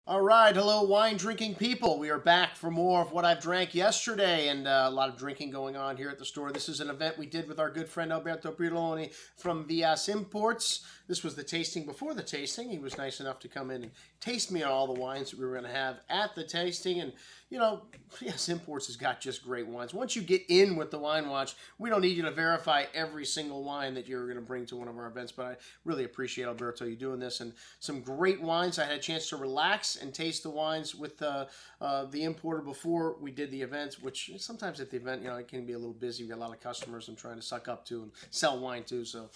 All right, hello wine drinking people. We are back for more of what I've drank yesterday, and a lot of drinking going on here at the store. This is an event we did with our good friend Alberto Prealoni from Vias Imports. This was the tasting before the tasting. He was nice enough to come in and taste me on all the wines that we were going to have at the tasting. And, you know, Vias Imports has got just great wines. Once you get in with the Wine Watch, we don't need you to verify every single wine that you're going to bring to one of our events, but I really appreciate, Alberto, you doing this. And some great wines. I had a chance to relax and taste the wines with the importer before we did the event, which sometimes at the event, you know, it can be a little busy. We got a lot of customers I'm trying to suck up to and sell wine to, so,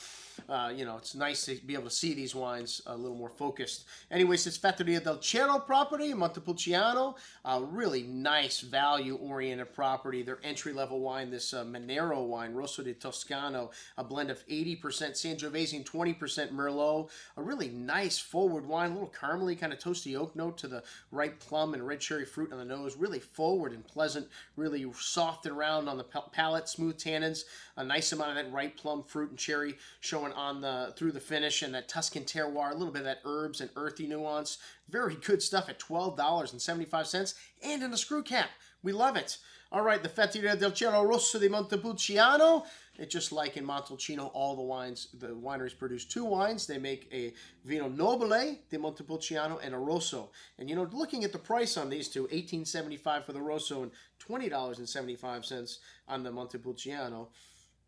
you know, it's nice to be able to see these wines a little more focused. Anyways, it's FATTORIA del CERRO property, Montepulciano, a really nice value-oriented property. Their entry-level wine, this MANERO wine, Rosso di Toscano, a blend of 80% Sangiovese and 20% Merlot, a really nice forward wine, a little caramely, kind of toasty oak note to the ripe plum and red cherry fruit on the nose, really forward and pleasant, really soft and round on the palate, smooth tannins, a nice amount of that ripe plum fruit and cherry showing on through the finish, and that Tuscan terroir, a little bit of that herbs and earthy nuance. Very good stuff at $12.75 and in a screw cap. We love it. All right, the FATTORIA del CERRO Rosso di Montepulciano. It's just like in Montalcino, all the wines, the wineries produce two wines. They make a Vino Nobile di Montepulciano and a Rosso. And, you know, looking at the price on these two, $18.75 for the Rosso and $20.75 on the Montepulciano.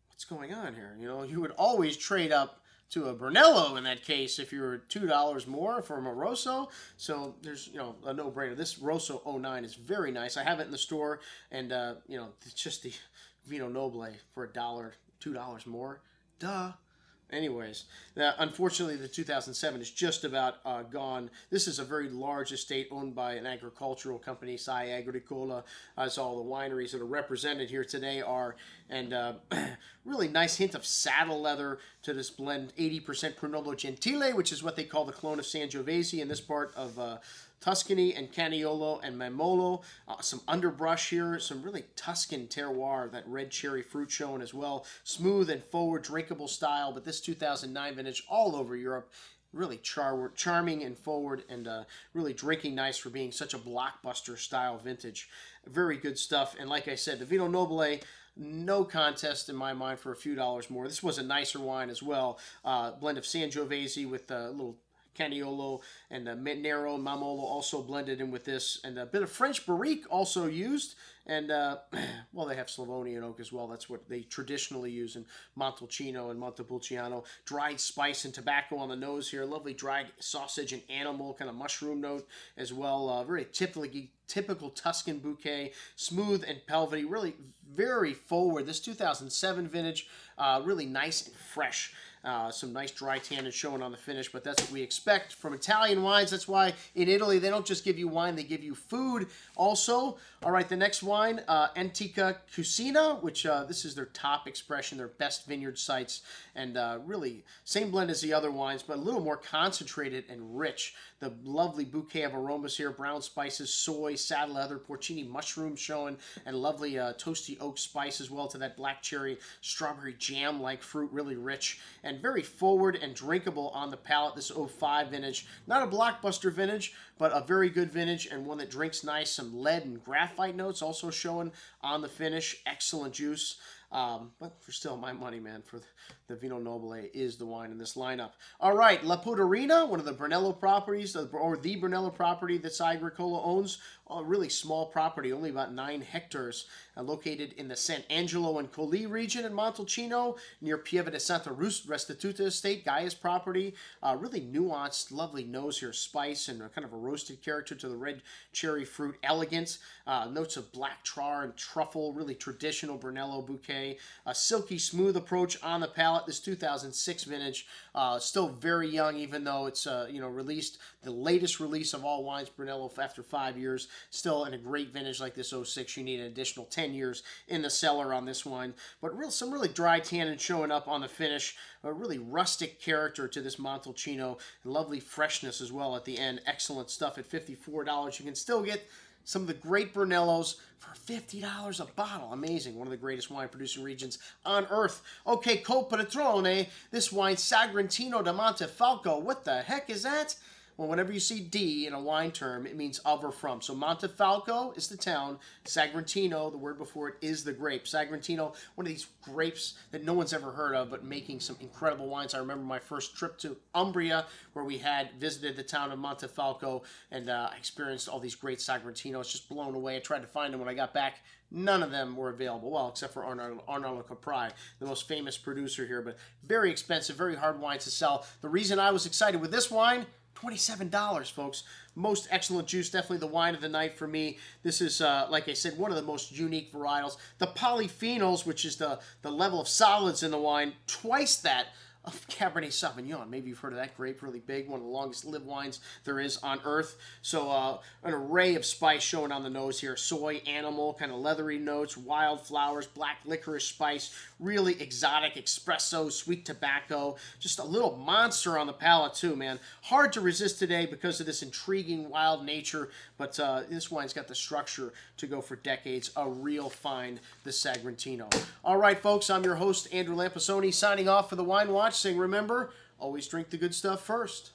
What's going on here? You know, you would always trade up to a Brunello in that case if you were $2 more from a Rosso. So there's, you know, a no-brainer. This Rosso 09 is very nice. I have it in the store, and, you know, it's just the Vino Nobile for $1, $2 more. Duh. Anyways, unfortunately, the 2007 is just about gone. This is a very large estate owned by an agricultural company, Saiagricola, as all the wineries that are represented here today are. And really nice hint of saddle leather to this blend, 80% Brunello Gentile, which is what they call the clone of Sangiovese in this part of Tuscany, and Caniolo and Mamolo. Some underbrush here, some really Tuscan terroir, that red cherry fruit showing as well. Smooth and forward, drinkable style, but this 2009 vintage all over Europe. Really charming and forward, and really drinking nice for being such a blockbuster style vintage. Very good stuff. And like I said, the Vino Nobile, no contest in my mind for a few dollars more. This was a nicer wine as well. Blend of Sangiovese with a little Caniolo and Manero and Mamolo also blended in with this, and a bit of French Barrique also used, and well, they have Slavonian oak as well. That's what they traditionally use in Montalcino and Montepulciano. Dried spice and tobacco on the nose here. Lovely dried sausage and animal kind of mushroom note as well. Very typical Tuscan bouquet, smooth and velvety, really very forward. This 2007 vintage, really nice and fresh. Some nice dry tannin showing on the finish, but that's what we expect from Italian wines. That's why in Italy they don't just give you wine, they give you food also. All right, the next wine, Antica CHIUSINA, which this is their top expression, their best vineyard sites, and really same blend as the other wines, but a little more concentrated and rich. The lovely bouquet of aromas here, brown spices, soy, saddle leather, porcini mushroom showing, and lovely toasty oak spice as well to that black cherry, strawberry jam-like fruit, really rich, and very forward and drinkable on the palate. This 05 vintage, not a blockbuster vintage, but a very good vintage and one that drinks nice. Some lead and graphite notes also showing on the finish. Excellent juice. But for still my money, man, for the Vino Nobile is the wine in this lineup. All right, La PODERINA, one of the Brunello properties, or the Brunello property that Saiagricola owns. A really small property, only about 9 hectares, located in the San Angelo and Colli region in Montalcino, near Pieve di Santa Restituta estate, Gaia's property. Really nuanced, lovely nose here, spice and kind of a roasted character to the red cherry fruit, elegant. Notes of black char and truffle, really traditional Brunello bouquet. A silky smooth approach on the palate. This 2006 vintage, still very young, even though it's you know, released, the latest release of all wines Brunello after 5 years. Still in a great vintage like this 06, you need an additional 10 years in the cellar on this wine. But some really dry tannin showing up on the finish. A really rustic character to this Montalcino. Lovely freshness as well at the end. Excellent stuff at $54. You can still get some of the great Brunellos for $50 a bottle. Amazing. One of the greatest wine producing regions on earth. Okay, COLPETRONE. This wine, Sagrentino da Montefalco. What the heck is that? Well, whenever you see D in a wine term, it means of or from. So Montefalco is the town. Sagrentino, the word before it, is the grape. Sagrentino, one of these grapes that no one's ever heard of, but making some incredible wines. I remember my first trip to Umbria, where we had visited the town of Montefalco, and I experienced all these great Sagrentinos. Just blown away. I tried to find them when I got back. None of them were available. Well, except for Arnaldo Capri, the most famous producer here, but very expensive, very hard wines to sell. The reason I was excited with this wine, $27, folks. Most excellent juice, definitely the wine of the night for me. This is, like I said, one of the most unique varietals. The polyphenols, which is the level of solids in the wine, twice that of Cabernet Sauvignon. Maybe you've heard of that grape, really big, one of the longest lived wines there is on earth. So an array of spice showing on the nose here. Soy, animal, kind of leathery notes, wildflowers, black licorice spice, really exotic espresso, sweet tobacco. Just a little monster on the palate too, man. Hard to resist today because of this intriguing wild nature, but this wine's got the structure to go for decades. A real find, the Sagrentino. All right, folks, I'm your host, Andrew Lampasoni, signing off for the Wine Watch, saying remember, always drink the good stuff first.